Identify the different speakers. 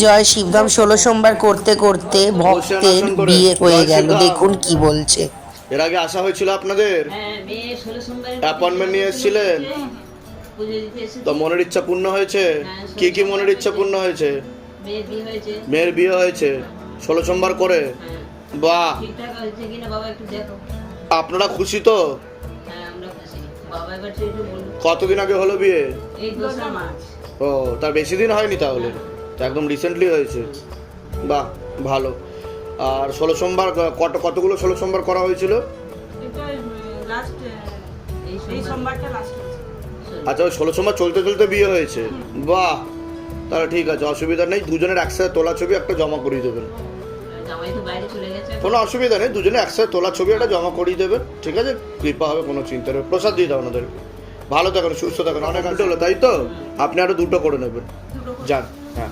Speaker 1: জয় শিবধাম 16 সোমবার করতে করতে ভক্তের বিয়ে হয়ে গেল, দেখুন কি বলছে।
Speaker 2: এর আগে আসা হয়েছিল আপনাদের? অ্যাপয়েন্টমেন্ট নিয়ে এসেছিলেন তো? মনের ইচ্ছা পূর্ণ হয়েছে? কি কি মনের ইচ্ছা পূর্ণ হয়েছে? মেয়ের বিয়ে হয়েছে 16 সোমবার করে। বাহ, আপনারা খুশি তো? কতদিন আগে হলো বিয়ে? ও, তার বেশি দিন হয়নি তাহলে, তো একদম রিসেন্টলি হয়েছে। বাহ, ভালো। আর 16 সোমবার কতগুলো 16 সোমবার করা হয়েছিল? আচ্ছা, ওই 16 সোমবার চলতে চলতে বিয়ে হয়েছে। বাহ, তাহলে ঠিক আছে, অসুবিধা নেই। দুজনের একসাথে তোলা ছবি একটা জমা করিয়ে দেবেন, কোনো অসুবিধা নেই। দুজনে একসাথে তোলা ছবি একটা জমা করিয়ে দেবেন, ঠিক আছে? কৃপা হবে, কোনো চিন্তা নেই। প্রসাদ দিয়ে দাও ওনাদেরকে। ভালো থাকেন, সুস্থ থাকেন। অনেক ঘন্টা হলো তাই তো? আপনি আরো 2টো করে নেবেন, যান। হ্যাঁ।